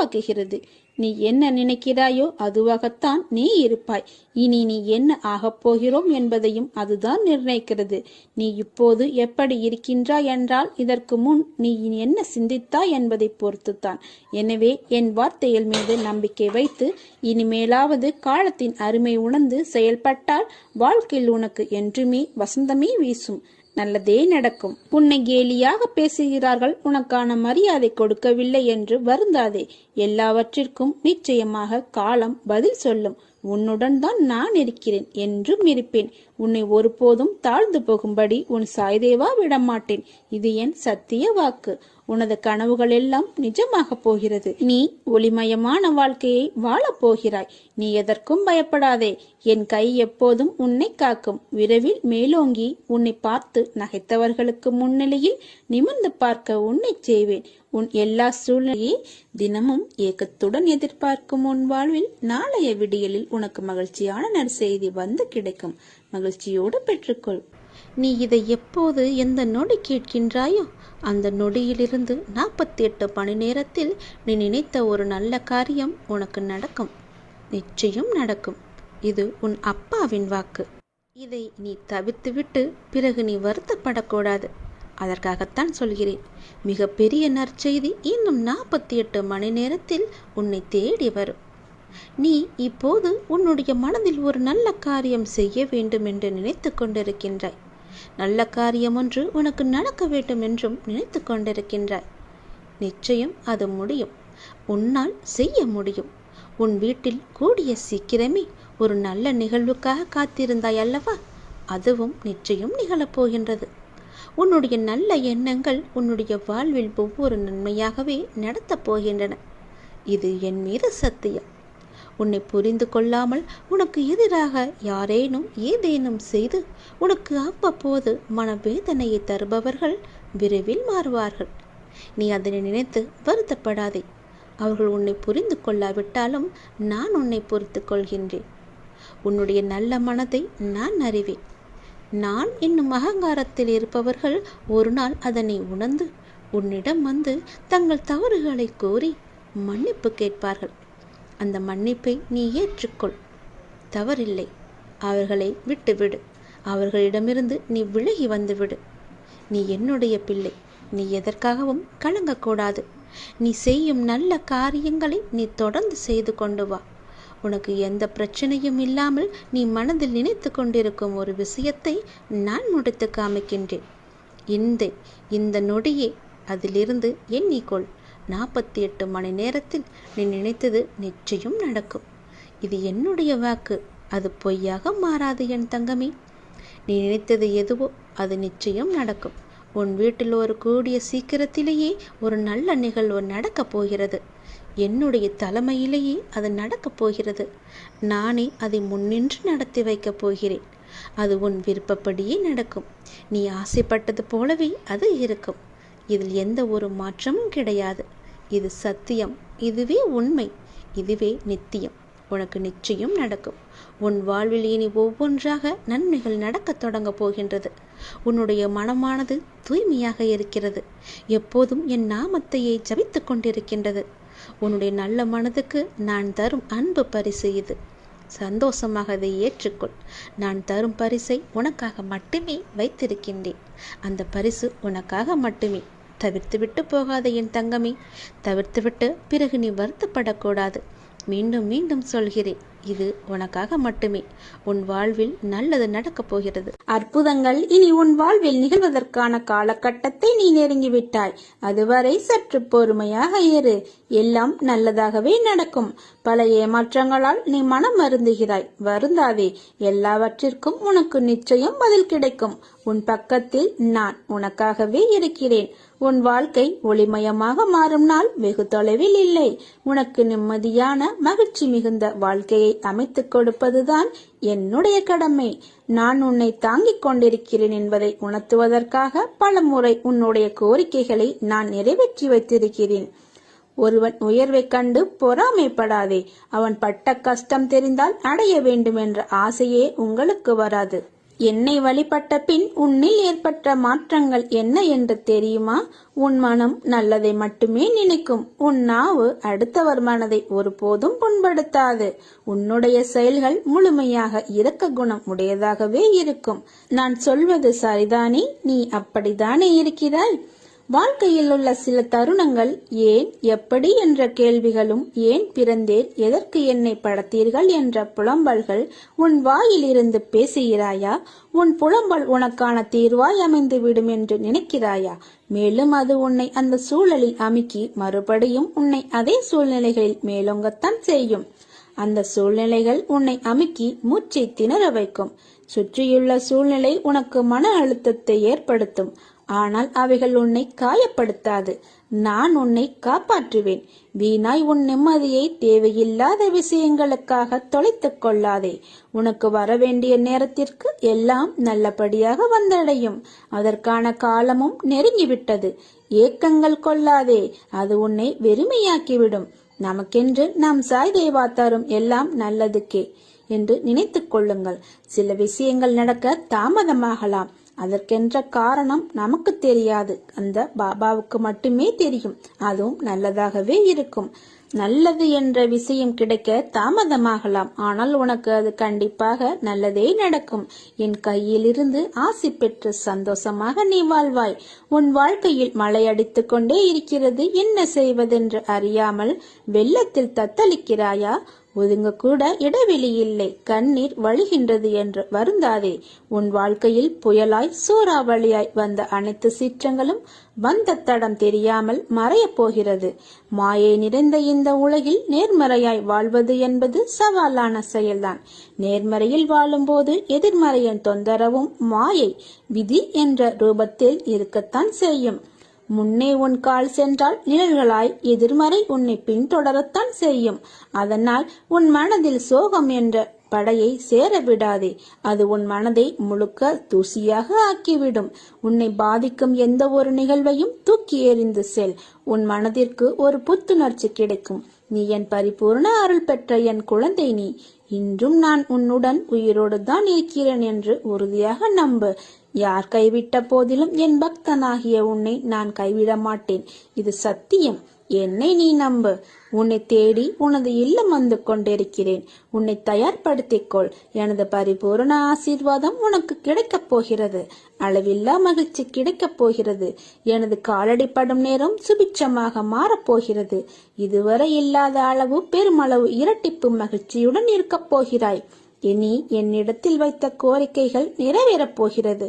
உருவாக்குகிறது. நீ என்ன நினைக்கிறாயோ அதுவாகத்தான் நீ இருப்பாய். இனி நீ என்ன ஆகப் போகிறோம் என்பதையும் அதுதான் நிர்ணயிக்கிறது. நீ இப்போது எப்படி இருக்கின்றாய் என்றால் இதற்கு முன் நீ என்ன சிந்தித்தாய் என்பதை பொறுத்துத்தான். எனவே என் வார்த்தைகள் மீது நம்பிக்கை வைத்து இனிமேலாவது காலத்தின் அருமை உணர்ந்து செயல்பட்டால் வாழ்க்கையில் உனக்கு என்றுமே வசந்தமே வீசும். நல்லதே நடக்கும். உன்னை கேலியாக பேசுகிறார்கள், உனக்கான மரியாதை கொடுக்கவில்லை என்று வருந்தாதே. எல்லாவற்றிற்கும் நிச்சயமாக காலம் பதில் சொல்லும். உன்னுடன் தான் நான் இருக்கிறேன், என்றும் இருப்பேன். உன்னை ஒருபோதும் தாழ்ந்து போகும்படி உன் சாய்தேவா விடமாட்டேன். இது என் சத்திய வாக்கு. உனது கனவுகள் எல்லாம் நிஜமாக போகிறது. நீ ஒளிமயமான வாழ்க்கையை வாழப் போகிறாய். நீ எதற்கும் பயப்படாதே. என் கை எப்போதும் உன்னை காக்கும். விரைவில் மேலோங்கி உன்னை பார்த்து நகைத்தவர்களுக்கு முன்னிலையில் நிமிர்ந்து பார்க்க உன்னை செய்வேன். உன் எல்லா சூழ்நிலையை தினமும் ஏக்கத்துடன் எதிர்பார்க்கும் உன் வாழ்வில் நாளைய விடியலில் உனக்கு மகிழ்ச்சியான நற்செய்தி வந்து கிடைக்கும். மகிழ்ச்சியோடு பெற்றுக்கொள். நீ இதை எப்போது எந்த நொடி கேட்கின்றாயோ அந்த நொடியிலிருந்து 48 மணி நேரத்தில் நீ நினைத்த ஒரு நல்ல காரியம் உனக்கு நடக்கும். நிச்சயம் நடக்கும். இது உன் அப்பாவின் வாக்கு. இதை நீ தவிர்த்துவிட்டு பிறகு நீ வருத்தப்படக்கூடாது. அதற்காகத்தான் சொல்கிறேன். மிக பெரிய நற்செய்தி இன்னும் 48 மணி நேரத்தில் உன்னை தேடி வரும். நீ இப்போது உன்னுடைய மனதில் ஒரு நல்ல காரியம் செய்ய வேண்டும் என்று நினைத்து கொண்டிருக்கின்றாய். நல்ல காரியம் ஒன்று உனக்கு நடக்க வேண்டும் என்றும் நினைத்து கொண்டிருக்கின்றாய். நிச்சயம் அது முடியும். உன்னால் செய்ய முடியும். உன் வீட்டில் கூடிய சீக்கிரமே ஒரு நல்ல நிகழ்வுக்காக காத்திருந்தாய் அல்லவா? அதுவும் நிச்சயம் நிகழப்போகின்றது. உன்னுடைய நல்ல எண்ணங்கள் உன்னுடைய வாழ்வில் ஒவ்வொரு நன்மையாகவே நடத்தப் போகின்றன. இது என் மீது சத்தியம். உன்னை புரிந்து கொள்ளாமல் உனக்கு எதிராக யாரேனும் ஏதேனும் செய்து உனக்கு அவ்வப்போது மனவேதனையை தருபவர்கள் விரைவில் மாறுவார்கள். நீ அதனை நினைத்து வருத்தப்படாதே. அவர்கள் உன்னை புரிந்து கொள்ளாவிட்டாலும் நான் உன்னை பொறுத்து கொள்கின்றேன். உன்னுடைய நல்ல மனதை நான் அறிவேன். நான் என்னும் அகங்காரத்தில் இருப்பவர்கள் ஒரு நாள் அதனை உணர்ந்து உன்னிடம் வந்து தங்கள் தவறுகளை கோரி மன்னிப்பு கேட்பார்கள். அந்த மன்னிப்பை நீ ஏற்றுக்கொள். தவறில்லை. அவர்களை விட்டுவிடு. அவர்களிடமிருந்து நீ விலகி வந்துவிடு. நீ என்னுடைய பிள்ளை. நீ எதற்காகவும் கலங்கக்கூடாது. நீ செய்யும் நல்ல காரியங்களை நீ தொடர்ந்து செய்து கொண்டு வா. உனக்கு எந்த பிரச்சனையும் இல்லாமல் நீ மனதில் நினைத்து கொண்டிருக்கும் ஒரு விஷயத்தை நான் முடித்து காமிக்கின்றேன். இந்த நொடியே அதிலிருந்து எண்ணிக்கொள். 48 மணி நேரத்தில் நீ நினைத்தது நிச்சயம் நடக்கும். இது என்னுடைய வாக்கு. அது பொய்யாக மாறாது என் தங்கமே. நீ நினைத்தது எதுவோ அது நிச்சயம் நடக்கும். உன் வீட்டில் ஒரு கூடிய சீக்கிரத்திலேயே ஒரு நல்ல நிகழ்வு நடக்கப் போகிறது. என்னுடைய தலைமையிலேயே அது நடக்கப் போகிறது. நானே அதை முன்னின்று நடத்தி வைக்கப் போகிறேன். அது உன் விருப்பப்படியே நடக்கும். நீ ஆசைப்பட்டது போலவே அது இருக்கும். இதில் எந்த ஒரு மாற்றமும் கிடையாது. இது சத்தியம். இதுவே உண்மை. இதுவே நித்தியம். உனக்கு நிச்சயம் நடக்கும். உன் வாழ்வில் இனி ஒவ்வொன்றாக நன்மைகள் நடக்கத் தொடங்க போகின்றது. உன்னுடைய மனமானது தூய்மையாக இருக்கிறது. எப்போதும் என் நாமத்தையே ஜபித்து கொண்டிருக்கின்றது. உன்னுடைய நல்ல மனதுக்கு நான் தரும் அன்பு பரிசு இது. சந்தோஷமாக அதை ஏற்றுக்கொள். நான் தரும் பரிசை உனக்காக மட்டுமே வைத்திருக்கின்றேன். அந்த பரிசு உனக்காக மட்டுமே. தவிர்த்துவிட்டு போகாத என் தங்கமே. தவிர்த்துவிட்டு பிறகு நீ வருத்தப்படக்கூடாது. மீண்டும் மீண்டும் சொல்கிறேன், இது உனக்காக மட்டுமே. உன் வாழ்வில் நல்லது நடக்கப் போகிறது. அற்புதங்கள் இனி உன் வாழ்வில் நிகழ்வதற்கான காலகட்டத்தை நீ நெருங்கிவிட்டாய். அதுவரை சற்று பொறுமையாக ஏறு. எல்லாம் நல்லதாகவே நடக்கும். பல ஏமாற்றங்களால் நீ மனம் வருந்துகிறாய். வருந்தாதே. எல்லாவற்றிற்கும் உனக்கு நிச்சயம் பதில் கிடைக்கும். உன் பக்கத்தில் நான் உனக்காகவே இருக்கிறேன். உன் வாழ்க்கை ஒளிமயமாக மாறும் நாள் வெகு தொலைவில் இல்லை. உனக்கு நிம்மதியான மகிழ்ச்சி மிகுந்த வாழ்க்கையை அமைத்துக் கொடுப்பதுதான் என்னுடைய கடமை. நான் உன்னை தாங்கிக் கொண்டிருக்கிறேன் என்பதை உணர்த்துவதற்காக பல முறை உன்னுடைய கோரிக்கைகளை நான் நிறைவேற்றி வைத்திருக்கிறேன். ஒருவன் உயர்வை கண்டு பொறாமைப்படாதே. அவன் பட்ட கஷ்டம் தெரிந்தால் அடைய வேண்டும் என்ற ஆசையே உங்களுக்கு வராது. என்னை வழிபட்ட பின் உன்னில் ஏற்பட்ட மாற்றங்கள் என்ன என்று தெரியுமா? உன் மனம் நல்லதை மட்டுமே நினைக்கும். உன் நாவு அடுத்தவர் மனதை ஒருபோதும் புண்படுத்தாது. உன்னுடைய செயல்கள் முழுமையாக இரக்க குணம் உடையதாகவே இருக்கும். நான் சொல்வது சரிதானே? நீ அப்படித்தானே இருக்கிறாய்? வாழ்க்கையில் உள்ள சில தருணங்கள் ஏன், எப்படி என்ற கேள்விகளும், ஏன் பிறந்தேன், எதற்கு என்னை படைத்தீர்கள் என்ற புலம்பல்கள் உன் வாயிலிருந்து பேசுகிறாயா? உன் புலம்பல் உனக்கான தீர்வாய் அமைந்து விடும் என்று நினைக்கிறாயா? மேலும் அது உன்னை அந்த சூழலில் அமுக்கி மறுபடியும் உன்னை அதே சூழ்நிலைகளில் மேலோங்கத்தான் செய்யும். அந்த சூழ்நிலைகள் உன்னை அமுக்கி மூச்சை திணற வைக்கும். சுற்றியுள்ள சூழ்நிலை உனக்கு மன அழுத்தத்தை ஏற்படுத்தும். ஆனால் அவைகள் உன்னை காயப்படுத்தாது. நான் உன்னை காப்பாற்றுவேன். வீணாய் உன் நிம்மதியை தேவையில்லாத விஷயங்களுக்காக தொலைத்துக் கொள்ளாதே. உனக்கு வரவேண்டிய நேரத்திற்கு எல்லாம் நல்லபடியாக வந்தடையும். அதற்கான காலமும் நெருங்கிவிட்டது. ஏக்கங்கள் கொள்ளாதே, அது உன்னை வெறுமையாக்கிவிடும். நமக்கென்று நாம் சாய் தேவா தரும் எல்லாம் நல்லதுக்கே என்று நினைத்துக் கொள்ளுங்கள். சில விஷயங்கள் நடக்க தாமதமாகலாம். அதற்கென்ற காரணம் நமக்கு தெரியாது. அந்த பாபாவுக்கு மட்டுமே தெரியும். அதுவும் நல்லதாகவே இருக்கும். நல்லது என்ற விஷயம் கிடைக்க தாமதமாகலாம். ஆனால் உனக்கு அது கண்டிப்பாக நல்லதே நடக்கும். என் கையிலிருந்து ஆசி பெற்று சந்தோஷமாக நீ வாழ்வாய். உன் வாழ்க்கையில் மழை அடித்துக் கொண்டே இருக்கிறது. என்ன செய்வதென்று அறியாமல் வெள்ளத்தில் தத்தளிக்கிறாயா? ஒதுங்க கூட இடைவெளி இல்லை. கண்ணீர் வழிகின்றது என்று வருந்தாதே. உன் வாழ்க்கையில் புயலாய் சூறாவளியாய் வந்த அனைத்து சீற்றங்களும் வந்த தடம் தெரியாமல் மறையப் போகிறது. மாயை நிறைந்த இந்த உலகில் நேர்மறையாய் வாழ்வது என்பது சவாலான செயல்தான். நேர்மறையில் வாழும்போது எதிர்மறையின் தொந்தரவும் மாயை விதி என்ற ரூபத்தில் இருக்கத்தான் செய்யும். முன்னே உன் கால் சென்றால் நிழல்களாய் எதிர்மறை உன்னை பின்தொடரத்தான் செய்யும். அதனால் உன் மனதில் சோகம் என்ற படையை சேர விடாதே. அது உன் மனதை முழுக்க தூசியாக ஆக்கிவிடும். உன்னை பாதிக்கும் எந்த ஒரு நிகழ்வையும் தூக்கி எறிந்து செல். உன் மனதிற்கு ஒரு புத்துணர்ச்சி கிடைக்கும். நீ என் பரிபூர்ண அருள் பெற்ற என் குழந்தை. நீ இன்றும் நான் உன்னுடன் உயிரோடு தான் இருக்கிறேன் என்று உறுதியாக நம்பு. யார் கைவிட்ட போதிலும் என் பக்தனாகிய உன்னை நான் கைவிட மாட்டேன். இது சத்தியம். என்னை நீ நம்பு. உன்னை தேடி உனது இல்லம் வந்து கொண்டிருக்கிறேன். உன்னை தயார்படுத்திக்கொள். எனது பரிபூர்ண ஆசீர்வாதம் உனக்கு கிடைக்கப் போகிறது. அளவில்லா மகிழ்ச்சி கிடைக்கப் போகிறது. எனது காலடி படும் நேரம் சுபிட்சமாக மாறப்போகிறது. இதுவரை இல்லாத அளவு பெருமளவு இரட்டிப்பு மகிழ்ச்சியுடன் இருக்கப் போகிறாய். இனி என்னிடத்தில் வைத்த கோரிக்கைகள் நிறைவேறப் போகிறது.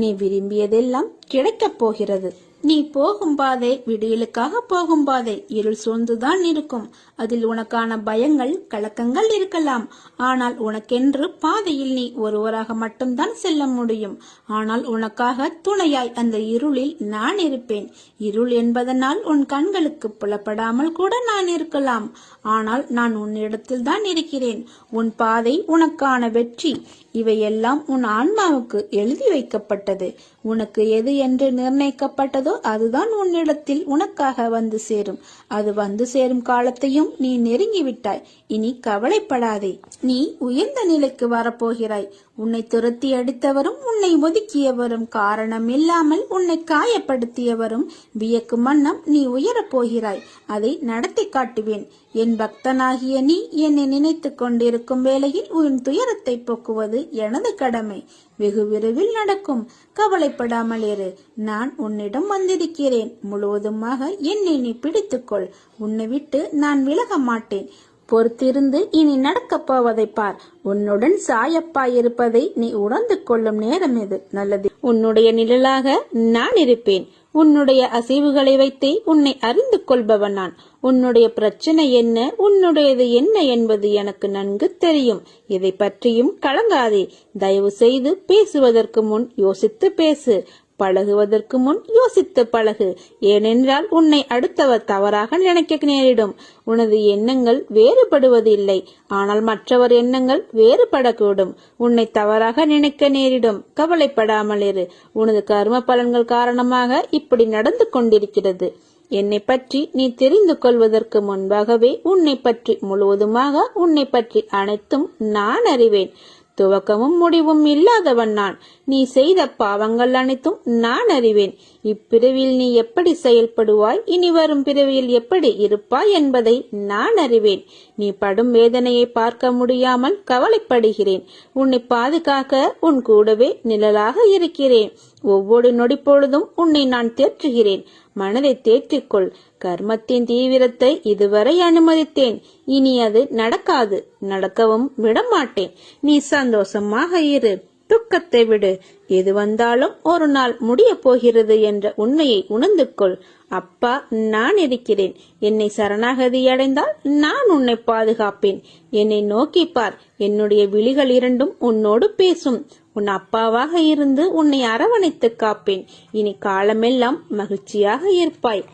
நீ விரும்பியதெல்லாம் கிடைக்கப் போகிறது. நீ போகும் பாதை விடியலுக்காக போகும் பாதை. இருள் சூழ்ந்துதான் இருக்கும். அதில் உனக்கான பயங்கள், கலக்கங்கள் இருக்கலாம். ஆனால் உனக்கென்று பாதையில் நீ ஒருவராக மட்டும்தான் செல்ல முடியும். ஆனால் உனக்காக துணையாய் அந்த இருளில் நான் இருப்பேன். இருள் என்பதனால் உன் கண்களுக்கு புலப்படாமல் கூட நான் இருக்கலாம். ஆனால் நான் உன்னிடத்தில் தான் இருக்கிறேன். உன் பாதை, உனக்கான வெற்றி, இவையெல்லாம் உன் ஆன்மாவுக்கு எழுதி வைக்கப்பட்டது. உனக்கு எது என்று நிர்ணயிக்கப்பட்டதோ அதுதான் உன்னிடத்தில் உனக்காக வந்து சேரும். அது வந்து சேரும் காலத்தையும் நீ நெருங்கிவிட்டாய். இனி கவலைப்படாதே. நீ உயர்ந்த நிலைக்கு வரப்போகிறாய். உன்னை துரத்தி அடித்தவரும், உன்னை ஒதுக்கியவரும், காரணம் இல்லாமல் உன்னை காயப்படுத்தியவரும் வியக்கும் வண்ணம் நீ உயரப் போகிறாய். அதை நடத்தி காட்டுவேன். என் பக்தனாகிய நீ என்னை நினைத்து கொண்டிருக்கும் வேளையில் உன் துயரத்தை போக்குவது எனது கடமை. வெகு விரைவில் நடக்கும். கவலைப்படாமல் இரு. நான் உன்னிடம் வந்திருக்கிறேன். முழுவதுமாக என்னை நீ பிடித்துக்கொள். உன்னை விட்டு நான் விலக மாட்டேன். பொறுத்திருந்து இனி நடக்கப் போவதை பார். உன்னுடன் சாயப்பா இருப்பதை நீ உணர்ந்து கொள்ளும் நேரம் எது நல்லது. உன்னுடைய நிழலாக நான் இருப்பேன். உன்னுடைய அசைவுகளை வைத்தே உன்னை அறிந்து கொள்பவன் நான். உன்னுடைய பிரச்சனை என்ன, உன்னுடையது என்ன என்பது எனக்கு நன்கு தெரியும். இதை பற்றியும் கலங்காதே. தயவு செய்து பேசுவதற்கு முன் யோசித்து பேசு. பழகுவதற்கு முன் யோசித்து பழகு. ஏனென்றால் உன்னை அடுத்தவர் தவறாக நினைக்க நேரிடும். உனது எண்ணங்கள் வேறுபடுவது இல்லை, ஆனால் மற்றவர் எண்ணங்கள் வேறுபடக்கூடும். உன்னை தவறாக நினைக்க நேரிடும். கவலைப்படாமல் இரு. உனது கர்ம பலன்கள் காரணமாக இப்படி நடந்து கொண்டிருக்கிறது. என்னை பற்றி நீ தெரிந்து கொள்வதற்கு முன்பாகவே உன்னை பற்றி முழுவதுமாக, உன்னை பற்றி அனைத்தும் நான் அறிவேன். துவக்கமும் முடிவும் இல்லாதவன் நான். நீ செய்த பாவங்கள் அனைத்தும் நான் அறிவேன். இப்பிறவியில் நீ எப்படி செயல்படுவாய், இனி வரும் பிறவியில் எப்படி இருப்பாய் என்பதை நான் அறிவேன். நீ படும் வேதனையை பார்க்க முடியாமல் கவலைப்படுகிறேன். உன்னை பாதுகாக்க உன் கூடவே நிழலாக இருக்கிறேன். ஒவ்வொரு நொடி பொழுதும் உன்னை நான் தேற்றுகிறேன். மனதை தேற்றிக்கொள். கர்மத்தின் தீவிரத்தை இதுவரை அனுமதித்தேன். இனி அது நடக்காது, நடக்கவும் விடமாட்டேன். நீ சந்தோஷமாக இரு, துக்கத்தை விடு. எது வந்தாலும் ஒரு நாள் முடிய போகிறது என்ற உண்மையை உணர்ந்து கொள். அப்பா, நான் இருக்கிறேன். என்னை சரணாகதி அடைந்தால் நான் உன்னை பாதுகாப்பேன். என்னை நோக்கி பார். என்னுடைய விழிகள் இரண்டும் உன்னோடு பேசும். உன் அப்பாவாக இருந்து உன்னை அரவணைத்து காப்பேன். இனி காலமெல்லாம் மகிழ்ச்சியாக இருப்பாய்.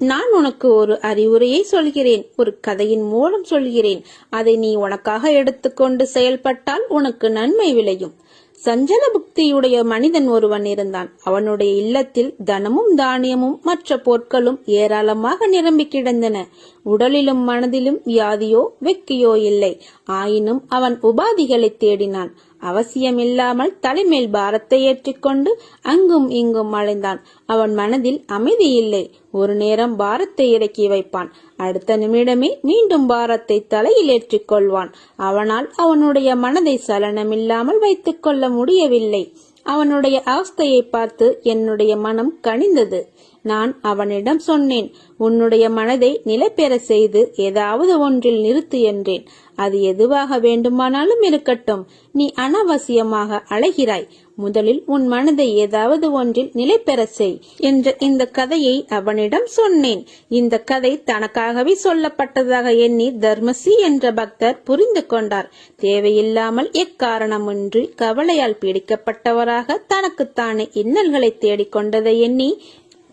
நான் உனக்கு ஒரு அறிவுரையை சொல்கிறேன், ஒரு கதையின் மூலம் சொல்கிறேன். அதை நீ உனக்காக எடுத்துக்கொண்டு செயல்பட்டால் உனக்கு நன்மை விளையும். சஞ்சல புக்தியுடைய மனிதன் ஒருவன் இருந்தான். அவனுடைய இல்லத்தில் தனமும் தானியமும் மற்ற பொருட்களும் ஏராளமாக நிரம்பி கிடந்தன. உடலிலும் மனதிலும் வியாதியோ வெக்கியோ இல்லை. ஆயினும் அவன் உபாதிகளை தேடினான். அவசியமில்லாமல் தலைமேல் பாரத்தை ஏற்றிக்கொண்டு அங்கும் இங்கும் அலைந்தான். அவன் மனதில் அமைதி இல்லை. ஒரு நேரம் பாரத்தை இறக்கி வைப்பான், அடுத்த நிமிடமே மீண்டும் பாரத்தை தலையில் ஏற்றிக் கொள்வான். அவனால் அவனுடைய மனதை சலனமில்லாமல் வைத்துக் கொள்ள முடியவில்லை. அவனுடைய அவஸ்தையை பார்த்து என்னுடைய மனம் கனிந்தது. நான் அவனிடம் சொன்னேன், உன்னுடைய மனதை நிலை பெற செய்து ஏதாவது ஒன்றில் நிறுத்து என்றேன். அது எதுவாக வேண்டுமானாலும் இருக்கட்டும். நீ அனாவசியமாக அலைகிறாய். முதலில் உன் மனதை ஏதாவது ஒன்றில் நிலை பெற செய் என்ற இந்த கதையை அவனிடம் சொன்னேன். இந்த கதை தனக்காகவே சொல்லப்பட்டதாக எண்ணி தர்மசி என்ற பக்தர் புரிந்து கொண்டார். தேவையில்லாமல் எக்காரணமின்றி கவலையால் பீடிக்கப்பட்டவராக தனக்குத்தானே இன்னல்களை தேடிக்கொண்டதை எண்ணி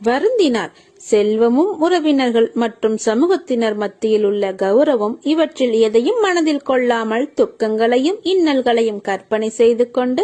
வருந்தினார். செல்வமும் உறவினர்கள் மற்றும் சமூகத்தினர் மத்தியில் உள்ள கௌரவம் இவற்றில் எதையும் மனதில் கொள்ளாமல் துக்கங்களையும் இன்னல்களையும் கற்பனை செய்து கொண்டு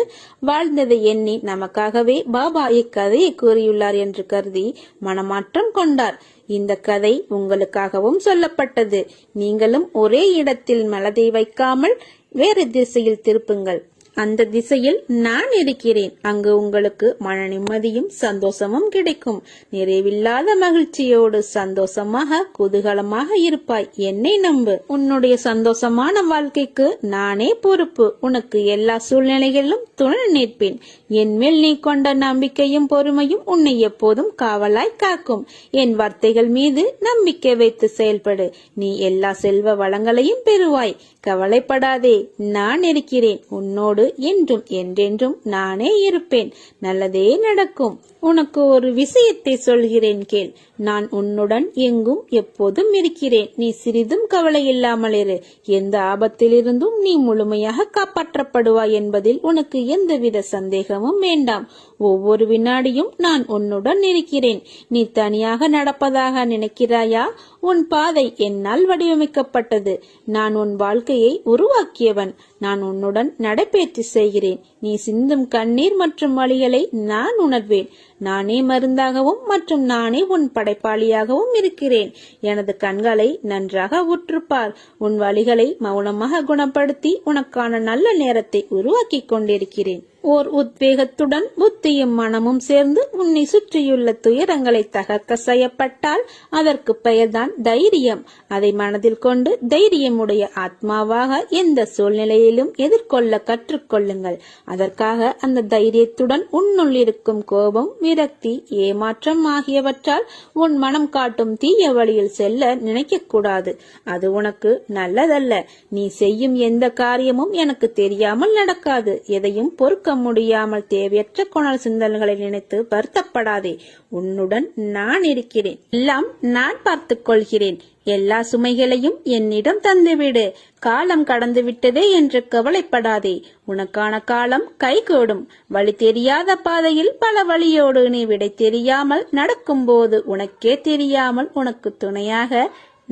வாழ்ந்ததை எண்ணி நமக்காகவே பாபா இக்கதையை கூறியுள்ளார் என்று கருதி மனமாற்றம் கொண்டார். இந்த கதை உங்களுக்காகவும் சொல்லப்பட்டது. நீங்களும் ஒரே இடத்தில் மனதை வைக்காமல் வேறு திசையில் திருப்புங்கள். அந்த திசையில் நான் இருக்கிறேன். அங்கு உங்களுக்கு மன நிம்மதியும் சந்தோஷமும் கிடைக்கும். நிறைவில்லாத மகிழ்ச்சியோடு சந்தோஷமாக குதூகலமாக இருப்பாய். என்னை நம்பு. உன்னுடைய சந்தோஷமான வாழ்க்கைக்கு நானே பொறுப்பு. உனக்கு எல்லா சூழ்நிலைகளிலும் துணை நிற்பேன். என் மேல் நீ கொண்ட நம்பிக்கையும் பொறுமையும் உன்னை எப்போதும் காவலாய் காக்கும். என் வார்த்தைகள் மீது நம்பிக்கை வைத்து செயல்படு. நீ எல்லா செல்வ வளங்களையும் பெறுவாய். கவலைப்படாதே, நான் இருக்கிறேன். உன்னோடு என்றும் என்றென்றும் நானே இருப்பேன். நல்லதே நடக்கும். உனக்கு ஒரு விஷயத்தை சொல்கிறேன் கேள். நான் உன்னுடன் எங்கும் எப்போதும் இருக்கிறேன். நீ சிறிதும் கவலை இல்லாமல் இரு. எந்த ஆபத்திலிருந்தும் நீ முழுமையாக காப்பாற்றப்படுவாய் என்பதில் உனக்கு எந்தவித சந்தேகமும் வேண்டாம். ஒவ்வொரு வினாடியும் நான் உன்னுடன் இருக்கிறேன். நீ தனியாக நடப்பதாக நினைக்கிறாயா? உன் பாதை என்னால் வடிவமைக்கப்பட்டது. நான் உன் வாழ்க்கையை உருவாக்கியவன். நான் உன்னுடன் நடைபெற்று செய்கிறேன். நீ சிந்தும் கண்ணீர் மற்றும் வலிகளை நான் உணர்வேன். நானே மருந்தாகவும் மற்றும் நானே உன் படைப்பாளியாகவும் இருக்கிறேன். எனது கண்களை நன்றாக உற்றுப்பார். உன் வலிகளை மௌனமாக குணப்படுத்தி உனக்கான நல்ல நேரத்தை உருவாக்கி கொண்டிருக்கிறேன். ஓர் உத்வேகத்துடன் புத்தியும் மனமும் சேர்ந்து உன்னை சுற்றியுள்ள துயரங்களை தகர்க்க செய்யப்பட்டால் அதற்கு பெயர்தான் தைரியம். அதை மனதில் கொண்டு தைரியமுடைய ஆத்மாவாக எந்த சூழ்நிலையிலும் எதிர்கொள்ள கற்றுக்கொள்ளுங்கள். அதற்காக அந்த தைரியத்துடன் உன்னுள் இருக்கும் கோபம், விரக்தி, ஏமாற்றம் ஆகியவற்றால் உன் மனம் காட்டும் தீய வழியில் செல்ல நினைக்க கூடாது. அது உனக்கு நல்லதல்ல. நீ செய்யும் எந்த காரியமும் எனக்கு தெரியாமல் நடக்காது. எதையும் பொறுக்க முடியாமல் தேவையற்ற கொணல் சிந்தனைகளை நினைத்து வருத்தப்படாதே. உன்னுடன் நான் இருக்கிறேன். எல்லாம் நான் பார்த்துக் கொள்கிறேன். எல்லா சுமைகளையும் என்னிடம் தந்துவிடு. காலம் கடந்து விட்டதே என்று கவலைப்படாதே. உனக்கான காலம் கைகூடும். வழி தெரியாத பாதையில் பல வழியோடு நீ விடை தெரியாமல் நடக்கும்போது உனக்கே தெரியாமல் உனக்கு துணையாக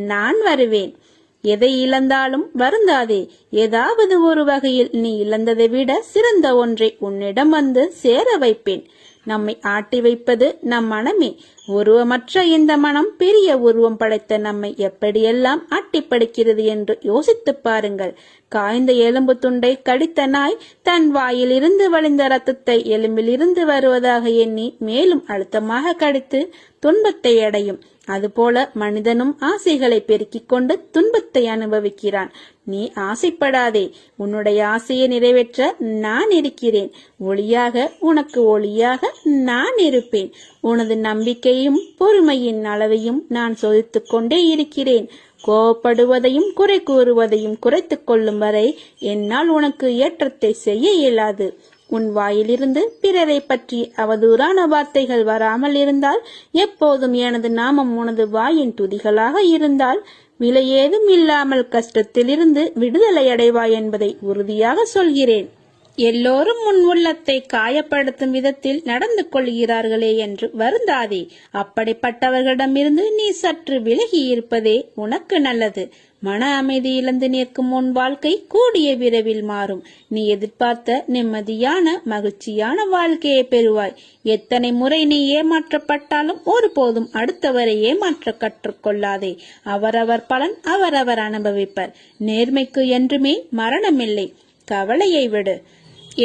நான் வருவேன். எதை இழந்தாலும் வருந்தாதே. ஏதாவது ஒரு வகையில் நீ இழந்ததை விட சிறந்த ஒன்றை உன்னிடம் வந்து சேர வைப்பேன். நம்மை ஆட்டி வைப்பது நம் மனமே. உருவமற்ற இந்த மனம் பெரிய உருவம் படைத்த நம்மை எப்படியெல்லாம் ஆட்டிப்படுகிறது என்று யோசித்து பாருங்கள். காய்ந்த எலும்பு துண்டை கடித்த நாய் தன் வாயிலிருந்து வழிந்த ரத்தத்தை எலும்பிலிருந்து வருவதாக எண்ணி மேலும் அழுத்தமாக கடித்து துன்பத்தை அடையும். அதுபோல மனிதனும் ஆசைகளை பெருக்கிக் கொண்டு துன்பத்தை அனுபவிக்கிறான். நீ ஆசைப்படாதே. உன்னுடைய ஆசையை நிறைவேற்ற நான் இருக்கிறேன். ஒளியாக உனக்கு ஒளியாக நான் இருப்பேன். உனது நம்பிக்கையும் பொறுமையின் அளவையும் நான் சோதித்துக் கொண்டே இருக்கிறேன். கோபப்படுவதையும் குறை கூறுவதையும் குறைத்துக் கொள்ளும் வரை என்னால் உனக்கு ஏற்றத்தை செய்ய இயலாது. உன் வாயிலிருந்து பிறரை பற்றி அவதூறான வார்த்தைகள் வராமல் இருந்தால், எப்போதும் எனது நாமம் உனது வாயின் துதிகளாக இருந்தால், விலையேதும் இல்லாமல் கஷ்டத்திலிருந்து விடுதலை அடைவாய் என்பதை உறுதியாக சொல்கிறேன். எல்லோரும் உன் உள்ளத்தை காயப்படுத்தும் விதத்தில் நடந்து கொள்கிறார்களே என்று வருந்தாதே. அப்படிப்பட்டவர்களிடமிருந்து நீ சற்று விலகி இருப்பதே உனக்கு நல்லது. மன அமைதி இழந்து நிற்கும் உன் வாழ்க்கை கூடிய விரைவில் மாறும். நீ எதிர்பார்த்த நிம்மதியான மகிழ்ச்சியான வாழ்க்கையை பெறுவாய். எத்தனை முறை நீ ஏமாற்றப்பட்டாலும் ஒருபோதும் அடுத்தவரை ஏமாற்ற கற்றுக்கொள்ளாதே. அவரவர் பலன் அவரவர் அனுபவிப்பர். நேர்மைக்கு என்றுமே மரணமில்லை. கவலையை விடு.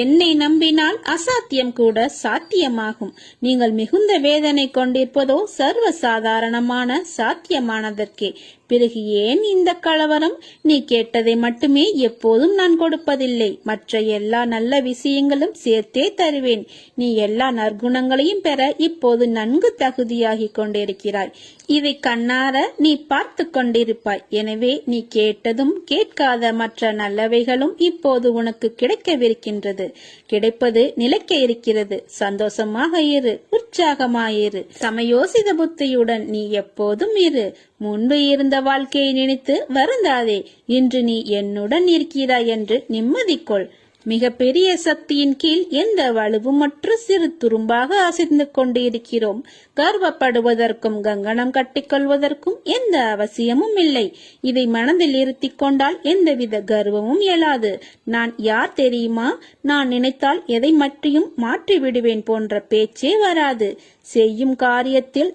என்னை நம்பினால் அசாத்தியம் கூட சாத்தியமாகும். நீங்கள் மிகுந்த வேதனை கொண்டிருப்பதோ சர்வ சாதாரணமான சாத்தியமானதற்கே. பிறகு ஏன் இந்த கலவரம்? நீ கேட்டதை மட்டுமே எப்போதும் நான் கொடுப்பதில்லை. மற்ற எல்லா நல்ல விஷயங்களும் சேர்த்தே தருவேன். நீ எல்லா நற்குணங்களையும் பெற இப்போது நன்கு தகுதியாகி கொண்டிருக்கிறாய். இதை கண்ணார நீ பார்த்து கொண்டிருப்பாய். எனவே நீ கேட்டதும் கேட்காத மற்ற நல்லவைகளும் இப்போது உனக்கு கிடைக்கவிருக்கின்றது. கிடைப்பது நிலைக்க இருக்கிறது. சந்தோஷமாக இரு, உற்சாகமாயிரு. சமயோசித புத்தியுடன் நீ எப்போதும் இரு. முன்பு இருந்த வாழ்க்கையை நினைத்து வருந்தாதே. இன்று நீ என்னுடன் இருக்கிறாய் என்று நிம்மதி கொள். மிக பெரிய சக்தியின் கீழ் எந்த வலுவுமற்ற சிறு துரும்பாக அசைந்து கொண்டு இருக்கிறோம். கர்வப்படுவதற்கும் கங்கணம் கட்டிக்கொள்வதற்கும் எந்த அவசியமும் இல்லை. இதை மனதில் இருத்தி கொண்டால் எந்தவித கர்வமும் எழாது. நான் யார் தெரியுமா? நான் நினைத்தால் எதை மற்றியும் மாற்றி விடுவேன் போன்ற பேச்சே வராது. செய்யும் காரியத்தில்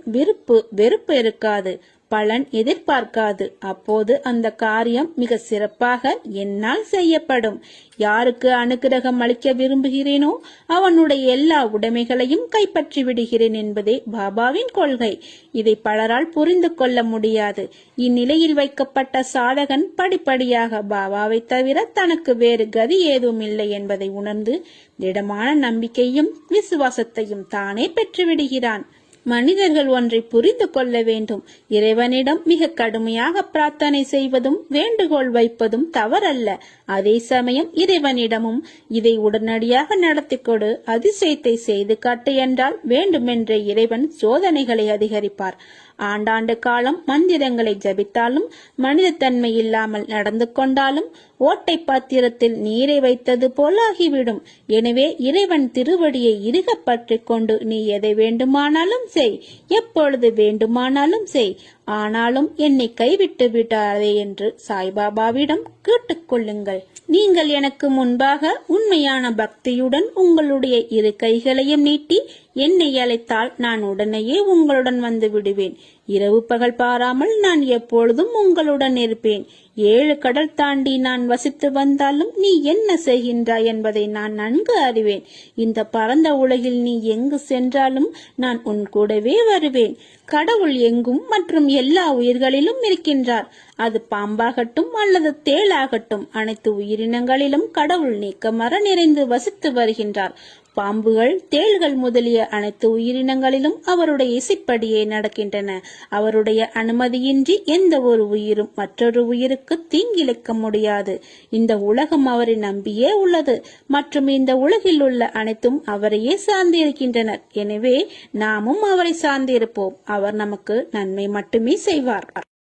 வெறுப்பு இருக்காது. பலன் எதிர்பார்க்காது. அப்போது அந்த காரியம் மிக சிறப்பாக என்னால் செய்யப்படும். யாருக்கு அனுக்கிரகம் அளிக்க விரும்புகிறேனோ அவனுடைய எல்லா உடைமைகளையும் கைப்பற்றி விடுகிறேன் என்பதே பாபாவின் கொள்கை. இதை பலரால் புரிந்து கொள்ள முடியாது. இந்நிலையில் வைக்கப்பட்ட சாதகன் படிப்படியாக பாபாவை தவிர தனக்கு வேறு கதி ஏதும் இல்லை என்பதை உணர்ந்து திடமான நம்பிக்கையும் விசுவாசத்தையும் தானே பெற்றுவிடுகிறான். மனிதர்கள் ஒன்றை புரிந்து கொள்ள வேண்டும். இறைவனிடம் மிக கடுமையாக பிரார்த்தனை செய்வதும் வேண்டுகோள் வைப்பதும் தவறல்ல. அதே சமயம் இறைவனிடமும் இதை உடனடியாக நடத்தி கொடு, அதிசயத்தை செய்து காட்டு என்றால் வேண்டுமென்றே இறைவன் சோதனைகளை அதிகரிப்பார். ஆண்டாண்டு காலம் மந்திரங்களை ஜபித்தாலும் மனித தன்மை இல்லாமல் நடந்து கொண்டாலும் ஓட்டை பாத்திரத்தில் நீரை வைத்தது போலாகிவிடும். எனவே இறைவன் திருவடியை இறுக பற்றி கொண்டு நீ எதை வேண்டுமானாலும் செய், எப்பொழுது வேண்டுமானாலும் செய். ஆனாலும் என்னை கைவிட்டு விடாதே என்று சாய்பாபாவிடம் கேட்டுக்கொள்ளுங்கள். நீங்கள் எனக்கு முன்பாக உண்மையான பக்தியுடன் உங்களுடைய இரு கைகளையும் நீட்டி என்னை அழைத்தால் நான் உடனேயே உங்களுடன் வந்து விடுவேன். இரவு பகல் பாராமல் நான் எப்பொழுதும் உங்களுடன் இருப்பேன். 7 கடல் தாண்டி நான் வசித்து வந்தாலும் நீ என்ன செய்கின்றாய் என்பதை நான் நன்கு அறிவேன். இந்த பரந்த உலகில் நீ எங்கு சென்றாலும் நான் உன் கூடவே வருவேன். கடவுள் எங்கும் மற்றும் எல்லா உயிர்களிலும் இருக்கின்றார். அது பாம்பாகட்டும் அல்லது தேளாகட்டும், அனைத்து உயிரினங்களிலும் கடவுள் நீக்கமற நிறைந்து வசித்து வருகின்றார். பாம்புகள், தேள்கள் முதலிய அனைத்து உயிரினங்களிலும் அவருடைய இசைப்படியே நடக்கின்றன. அவருடைய அனுமதியின்றி எந்த ஒரு உயிரும் மற்றொரு உயிருக்கு தீங்கிழைக்க முடியாது. இந்த உலகம் அவரை நம்பியே உள்ளது மற்றும் இந்த உலகில் உள்ள அனைத்தும் அவரையே சார்ந்திருக்கின்றனர். எனவே நாமும் அவரை சார்ந்திருப்போம். அவர் நமக்கு நன்மை மட்டுமே செய்வார்.